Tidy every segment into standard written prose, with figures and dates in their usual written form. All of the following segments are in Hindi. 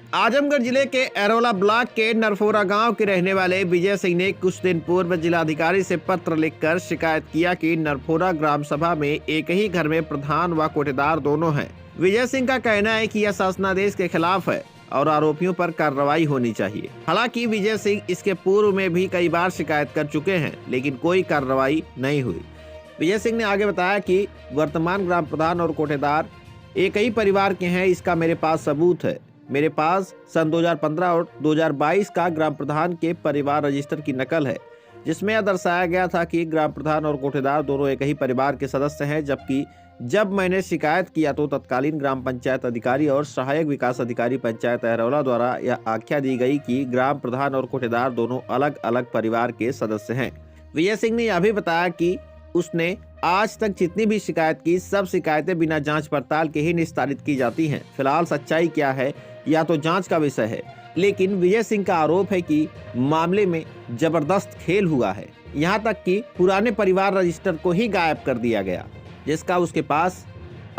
आजमगढ़ जिले के एरोला ब्लॉक के नरफोरा गांव के रहने वाले विजय सिंह ने कुछ दिन पूर्व जिलाधिकारी से पत्र लिखकर शिकायत किया कि नरफोरा ग्राम सभा में एक ही घर में प्रधान व कोटेदार दोनों हैं। विजय सिंह का कहना है कि यह शासनादेश के खिलाफ है और आरोपियों पर कार्रवाई होनी चाहिए। हालांकि विजय सिंह इसके पूर्व में भी कई बार शिकायत कर चुके हैं, लेकिन कोई कार्रवाई नहीं हुई। विजय सिंह ने आगे बताया कि वर्तमान ग्राम प्रधान और कोटेदार एक ही परिवार के हैं। इसका मेरे पास सबूत है। मेरे पास सन 2015 और 2022 का ग्राम प्रधान के परिवार रजिस्टर की नकल है, जिसमें यह दर्शाया गया था कि ग्राम प्रधान और कोटेदार दोनों एक ही परिवार के सदस्य हैं। जबकि जब मैंने शिकायत किया तो तत्कालीन ग्राम पंचायत अधिकारी और सहायक विकास अधिकारी पंचायत एरोला द्वारा यह आख्या दी गई कि ग्राम प्रधान और कोटेदार दोनों अलग अलग परिवार के सदस्य हैं। विजय सिंह ने यह भी बताया कि उसने आज तक जितनी भी शिकायत की, सब शिकायतें बिना जांच पड़ताल के ही निस्तारित की जाती हैं। फिलहाल सच्चाई क्या है या तो जांच का विषय है, लेकिन विजय सिंह का आरोप है कि मामले में जबरदस्त खेल हुआ है। यहां तक कि पुराने परिवार रजिस्टर को ही गायब कर दिया गया, जिसका उसके पास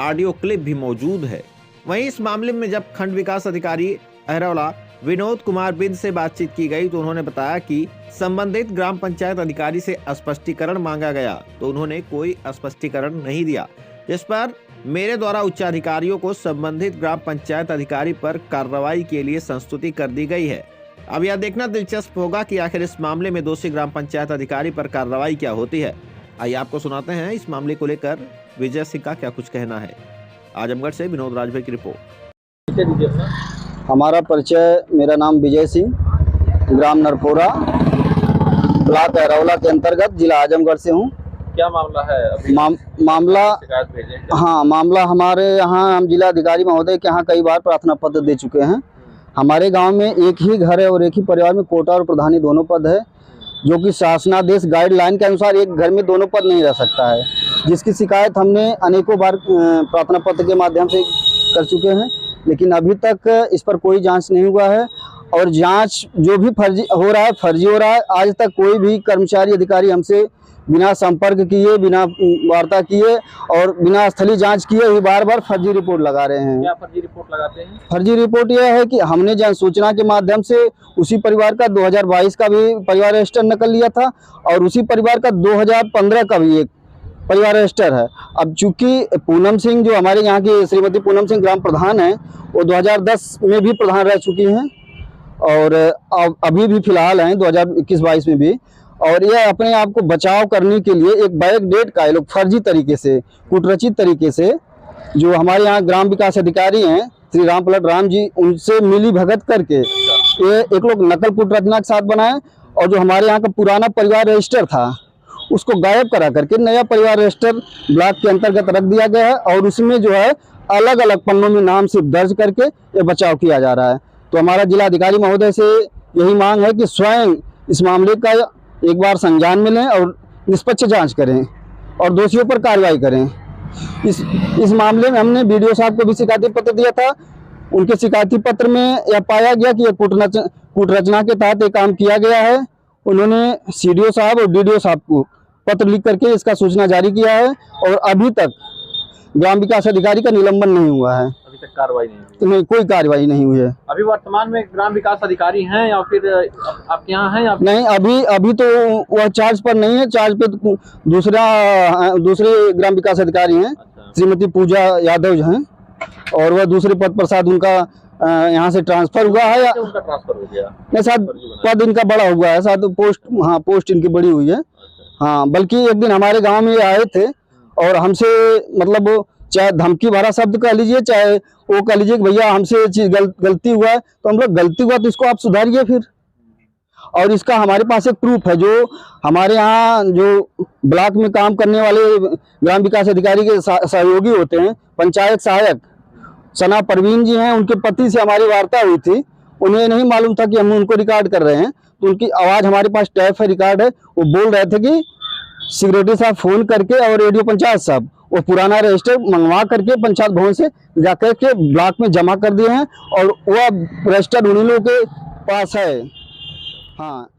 ऑडियो क्लिप भी मौजूद है। वहीं इस मामले में जब खंड विकास अधिकारी एरोला विनोद कुमार बिंद से बातचीत की गई तो उन्होंने बताया कि संबंधित ग्राम पंचायत अधिकारी से स्पष्टीकरण मांगा गया तो उन्होंने कोई स्पष्टीकरण नहीं दिया, जिस पर मेरे द्वारा उच्च अधिकारियों को संबंधित ग्राम पंचायत अधिकारी पर कार्रवाई के लिए संस्तुति कर दी गई है। अब यह देखना दिलचस्प होगा कि आखिर इस मामले में दोषी ग्राम पंचायत अधिकारी पर कार्रवाई क्या होती है। आइए आपको सुनाते हैं इस मामले को लेकर विजय सिंह का क्या कुछ कहना है। आजमगढ़ से विनोद राजभाई की रिपोर्ट। हमारा परिचय, मेरा नाम विजय सिंह, ग्राम नरफोरा, ब्लॉक एरोला के अंतर्गत, जिला आजमगढ़ से हूँ। क्या मामला है अभी? मामला शिकायत भेजे? हाँ, मामला हमारे यहाँ, हम जिला अधिकारी महोदय के यहाँ कई बार प्रार्थना पत्र दे चुके हैं। हमारे गांव में एक ही घर है और एक ही परिवार में कोटा और प्रधानी दोनों पद है, जो कि शासनादेश गाइडलाइन के अनुसार एक घर में दोनों पद नहीं रह सकता है, जिसकी शिकायत हमने अनेकों बार प्रार्थना पत्र के माध्यम से कर चुके हैं, लेकिन अभी तक इस पर कोई जांच नहीं हुआ है। और जांच जो भी फर्जी हो रहा है। आज तक कोई भी कर्मचारी अधिकारी हमसे बिना संपर्क किए, बिना वार्ता किए और बिना स्थलीय जांच किए ही बार बार फर्जी रिपोर्ट लगा रहे हैं। क्या फर्जी रिपोर्ट लगाते हैं? फर्जी रिपोर्ट यह है कि हमने जन सूचना के माध्यम से उसी परिवार का 2022 का भी परिवार रजिस्टर नकल लिया था और उसी परिवार का 2015 का भी एक परिवार रजिस्टर है। अब चूंकि पूनम सिंह, जो हमारे यहाँ की श्रीमती पूनम सिंह ग्राम प्रधान है, वो 2010 में भी प्रधान रह चुकी हैं और अभी भी फिलहाल हैं 2021-22 में भी। और यह अपने आप को बचाव करने के लिए एक बैक डेट का ये लोग फर्जी तरीके से, कुटरचित तरीके से, जो हमारे यहाँ ग्राम विकास अधिकारी हैं श्री राम पलट राम जी, उनसे मिली भगत करके ये एक लोग नकल कूट रचना के साथ बनाए और जो हमारे यहाँ का पुराना परिवार रजिस्टर था उसको गायब करा करके नया परिवार रजिस्टर ब्लॉक के अंतर्गत रख दिया गया है और उसमें जो है अलग अलग पन्नों में नाम सिर्फ दर्ज करके ये बचाव किया जा रहा है। तो हमारा जिला अधिकारी महोदय से यही मांग है कि स्वयं इस मामले का एक बार संज्ञान में लें और निष्पक्ष जांच करें और दोषियों पर कार्रवाई करें। इस मामले में हमने बीडीओ साहब को भी शिकायती पत्र दिया था। उनके शिकायती पत्र में यह पाया गया कि यह कूट रचना के तहत एक काम किया गया है। उन्होंने सीडीओ साहब और डीडीओ साहब को पत्र लिख करके इसका सूचना जारी किया है और अभी तक ग्राम विकास अधिकारी का निलंबन नहीं हुआ है। अभी तक कार्रवाई नहीं हुई? तो नहीं, कोई कार्रवाई नहीं हुई है। अभी वर्तमान में ग्राम विकास अधिकारी हैं या फिर आपके यहाँ हैं? नहीं, अभी तो वह चार्ज पर नहीं है। चार्ज पे तो दूसरे ग्राम विकास अधिकारी हैं। अच्छा। श्रीमती पूजा यादव जो हैं और वह दूसरे पद पर शायद उनका यहाँ से ट्रांसफर हुआ है या उनका ट्रांसफर हो गया? नहीं, शायद पद इनका बड़ा हुआ है, शायद पोस्ट, हाँ, पोस्ट इनकी बड़ी हुई है। हाँ, बल्कि एक दिन हमारे गांव में आए थे और हमसे, मतलब चाहे धमकी भरा शब्द कह लीजिए, चाहे वो कह लीजिए कि भैया हमसे चीज गलती हुआ है, तो हम लोग गलती हुआ तो इसको आप सुधारिए फिर। और इसका हमारे पास एक प्रूफ है, जो हमारे यहाँ जो ब्लॉक में काम करने वाले ग्राम विकास अधिकारी के सहयोगी होते हैं, पंचायत सहायक सना परवीन जी हैं, उनके पति से हमारी वार्ता हुई थी। उन्हें नहीं मालूम था कि हम उनको रिकॉर्ड कर रहे हैं, तो उनकी आवाज़ हमारे पास टैप है, रिकॉर्ड है। वो बोल रहे थे कि सिक्योरिटी साहब फोन करके और रेडियो पंचायत साहब वो पुराना रजिस्टर मंगवा करके पंचायत भवन से जाकर के ब्लॉक में जमा कर दिए हैं और वह रजिस्टर उन्हीं लोगों के पास है। हाँ।